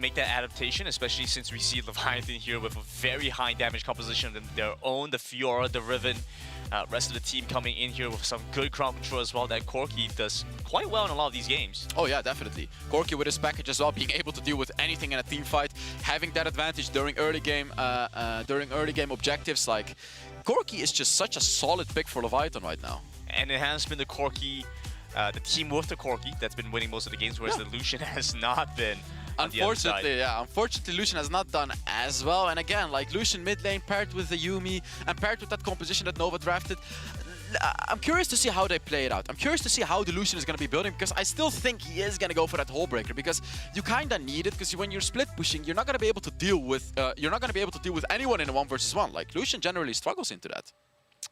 make that adaptation, especially since we see Leviathan here with a very high damage composition of their own, the Fiora, the Riven, rest of the team coming in here with some good crowd control as well that Corki does quite well in a lot of these games. Oh yeah, definitely. Corki with his package as well, being able to deal with anything in a team fight, having that advantage during early game objectives. Like, Corki is just such a solid pick for Leviathan right now. And it has been the Corki, the team with the Corki that's been winning most of the games, whereas the Lucian has not been. Unfortunately, yeah. Unfortunately, Lucian has not done as well. And again, like Lucian mid lane paired with the Yuumi and paired with that composition that Nova drafted. I'm curious to see how they play it out. I'm curious to see how the Lucian is going to be building, because I still think he is going to go for that hole breaker, because you kind of need it, because when you're split pushing, you're not going to be able to deal with anyone in a 1v1. Like, Lucian generally struggles into that.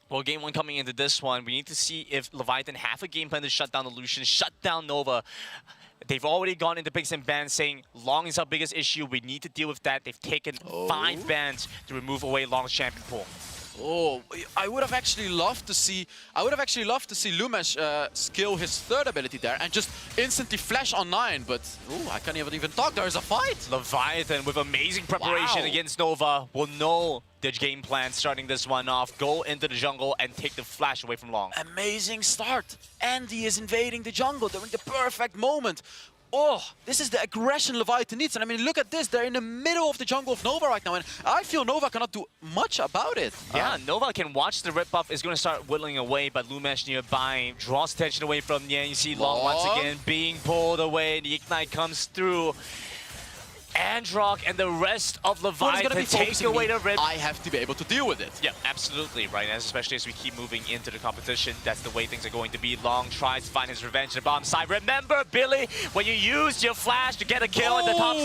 Well, game one coming into this one, we need to see if Leviathan have a game plan to shut down the Lucian, shut down Nova. They've already gone into picks and bans saying Long is our biggest issue. We need to deal with that. They've taken 5 bans to remove away Long's champion pool. Oh, I would have actually loved to see Lumesh skill his third ability there and just instantly flash on 9, but I can't even talk. There is a fight. Leviathan with amazing preparation against Nova will know the game plan starting this one off. Go into the jungle and take the flash away from Long. Amazing start. Andy is invading the jungle during the perfect moment. Oh, this is the aggression Leviathan needs. And I mean, look at this. They're in the middle of the jungle of Nova right now. And I feel Nova cannot do much about it. Yeah, Nova can watch the rip buff. Is going to start whittling away, but Lumesh nearby draws attention away from Nian. You see Long once again being pulled away. The Ignite comes through. Androck and the rest of Leviathan take away the rip. I have to be able to deal with it. Yeah, absolutely, right? And especially as we keep moving into the competition, that's the way things are going to be. Long tries to find his revenge on the bottom side. Remember, Billy, when you used your flash to get a kill at the top,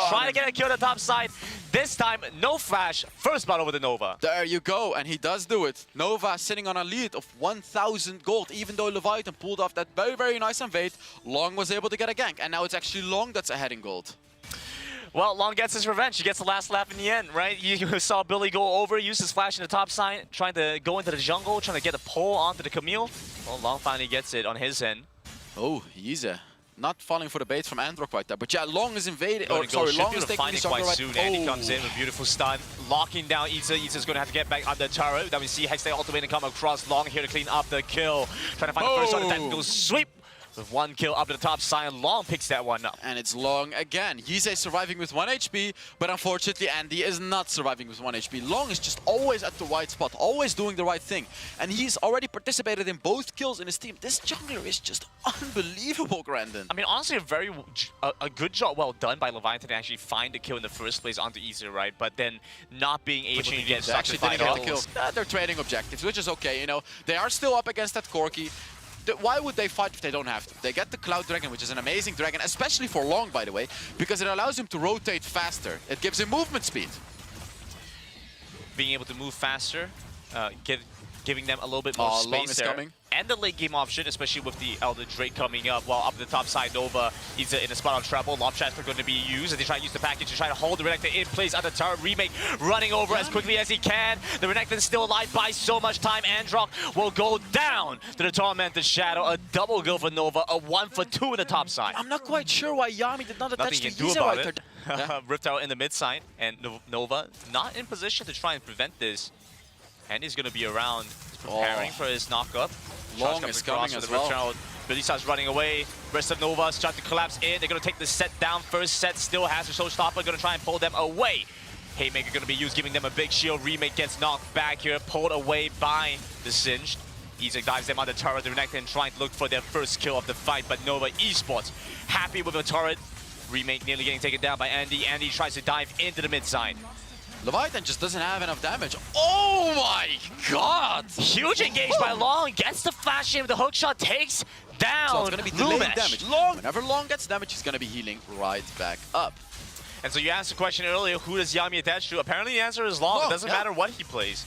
try to get a kill at the top side. This time, no flash. First blood over the Nova. There you go, and he does do it. Nova sitting on a lead of 1,000 gold, even though Leviathan pulled off that very, very nice invade. Long was able to get a gank, and now it's actually Long that's ahead in gold. Well, Long gets his revenge. He gets the last laugh in the end, right? You saw Billy go over, use his flash in the top side, trying to go into the jungle, trying to get a pull onto the Camille. Well, Long finally gets it on his end. Oh, Yize. Not falling for the bait from Androck right there. But yeah, Long is invading. Oh, sorry, Long is taking the jungle right soon. And he comes in with a beautiful stun, locking down Yize. Yize's going to have to get back on the turret. Now we see Hextech ultimating come across. Long here to clean up the kill. Trying to find the first on the tactical sweep. With 1 kill up to the top side, Long picks that one up. And it's Long again. Yize surviving with 1 HP, but unfortunately Andy is not surviving with 1 HP. Long is just always at the right spot, always doing the right thing. And he's already participated in both kills in his team. This jungler is just unbelievable, Grandin. I mean, honestly, a good job well done by Leviathan to actually find the kill in the first place onto Yize, right? But then not being able to get sacrificed. They're trading objectives, which is okay, you know. They are still up against that Corki. Why would they fight if they don't have to? They get the Cloud Dragon, which is an amazing dragon, especially for Long, by the way, because it allows him to rotate faster. It gives him movement speed. Being able to move faster, giving them a little bit more space Long is there. coming. And the late game option, especially with the Elder Drake coming up, while up the top side, Nova is in a spot on treble. Lob shots are going to be used as they try to use the package to try to hold the Renekton in place on the turret. Remake running over as quickly as he can. The Renekton's still alive by so much time. Androck will go down to the Tormented Shadow. A double kill for Nova, a 1 for 2 in the top side. I'm not quite sure why Yami did not attach to Yize right there. Ripped out in the mid side, and Nova not in position to try and prevent this. And he's going to be around, preparing for his knock-up. Long is coming as well. Billy starts running away. Rest of Nova start to collapse in. They're going to take the set down. First set still has a showstopper. Going to try and pull them away. Haymaker going to be used, giving them a big shield. Remake gets knocked back here, pulled away by the Singed. Isaac dives them on the turret. The Renekton trying to look for their first kill of the fight, but Nova Esports happy with the turret. Remake nearly getting taken down by Andy. Andy tries to dive into the mid side. Leviathan just doesn't have enough damage. Oh my god! Huge engage by Long, gets the flash in with the hookshot, takes down So it's gonna be delayed Lumesh. damage. Long, whenever Long gets damage, he's gonna be healing right back up. And so you asked the question earlier, who does Yami attach to? Apparently the answer is Long. It doesn't matter what he plays.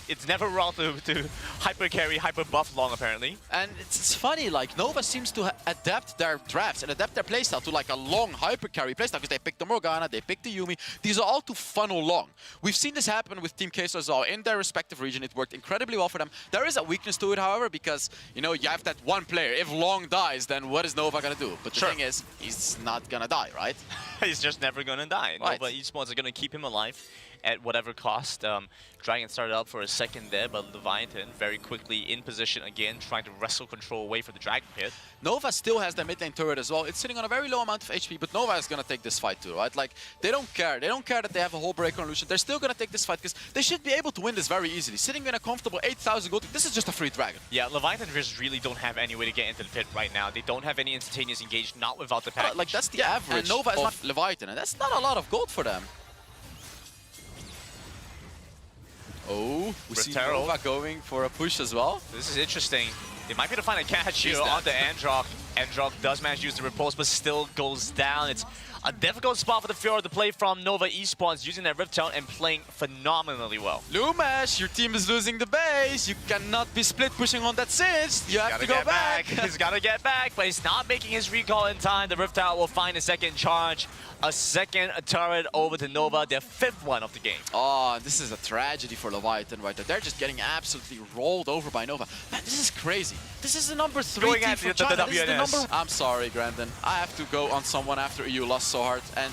It's never wrong to hyper carry, hyper buff long apparently. And it's funny, like Nova seems to adapt their drafts and adapt their playstyle to like a long hyper carry playstyle because they picked the Morgana, they picked the Yuumi. These are all to funnel long. We've seen this happen with Team Queso as well. In their respective region, it worked incredibly well for them. There is a weakness to it, however, because, you know, you have that one player. If Long dies, then what is Nova gonna do? But the thing is, he's not gonna die, right? He's just never gonna die. Right. Nova Esports are gonna keep him alive at whatever cost. Dragon started out for a second there, but Leviathan very quickly in position again, trying to wrestle control away from the Dragon Pit. Nova still has their mid lane turret as well. It's sitting on a very low amount of HP, but Nova is gonna take this fight too, right? Like, they don't care. They don't care that they have a whole breaker on Lucian. They're still gonna take this fight because they should be able to win this very easily. Sitting in a comfortable 8,000 gold, this is just a free Dragon. Yeah, Leviathan just really don't have any way to get into the pit right now. They don't have any instantaneous engage, not without the package. Like, that's the average And Nova is of Leviathan, and that's not a lot of gold for them. Oh, we see Nova going for a push as well. This is interesting. They might be able to find a catch here on the Androck. Androck does manage to use the repulse, but still goes down. It's a difficult spot for the Fiora to play from. Nova Esports using their Rift Town and playing phenomenally well. Lumesh, your team is losing the base. You cannot be split pushing on that Singed. You have to go back. He's got to get back, but he's not making his recall in time. The Rift Tower will find a second charge. A second turret over to Nova, their 5th one of the game. Oh, this is a tragedy for Leviathan right there. They're just getting absolutely rolled over by Nova. Man, this is crazy. This is the number 3 team for China. This is the number... I'm sorry, Grandin. I have to go on someone after EU lost so hard. And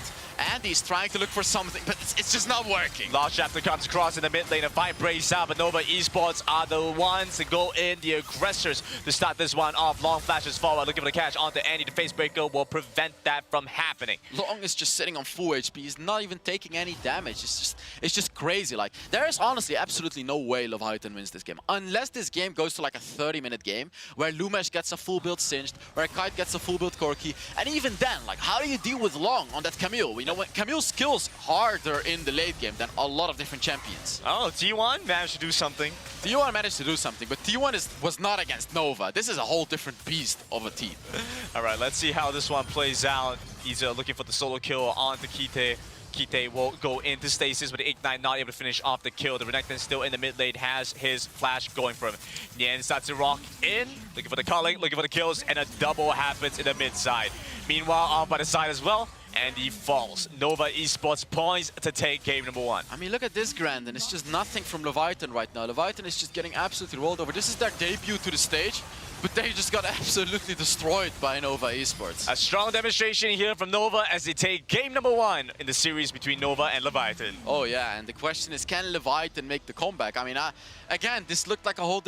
Andy's trying to look for something, but it's just not working. Lost Chapter comes across in the mid lane. A fight breaks out, but Nova Esports are the ones to go in, the aggressors, to start this one off. Long flashes forward, looking for the catch onto Andy. The face breaker will prevent that from happening. Long is just sitting on full HP. He's not even taking any damage. It's just crazy. Like, there is honestly absolutely no way Leviathan wins this game. Unless this game goes to like a 30-minute game, where Lumesh gets a full build Singed, where Kite gets a full build Corki. And even then, like, how do you deal with Long on that Camille? You know, when Camille's kills harder in the late game than a lot of different champions. Oh, T1 managed to do something. T1 managed to do something, but T1 was not against Nova. This is a whole different beast of a team. All right, let's see how this one plays out. He's looking for the solo kill onto Kite. Kite will go into stasis, but the Ignite not able to finish off the kill. The Renekton still in the mid lane has his flash going for him. Nian starts to rock in, looking for the culling, looking for the kills, and a double happens in the mid side. Meanwhile, on by the side as well, and he falls. Nova Esports points to take game number 1. I mean, look at this, Grandin. It's just nothing from Leviathan right now. Leviathan is just getting absolutely rolled over. This is their debut to the stage, but they just got absolutely destroyed by Nova Esports. A strong demonstration here from Nova as they take game number 1 in the series between Nova and Leviathan. Oh yeah, and the question is, can Leviathan make the comeback? I mean, again, this looked like a whole different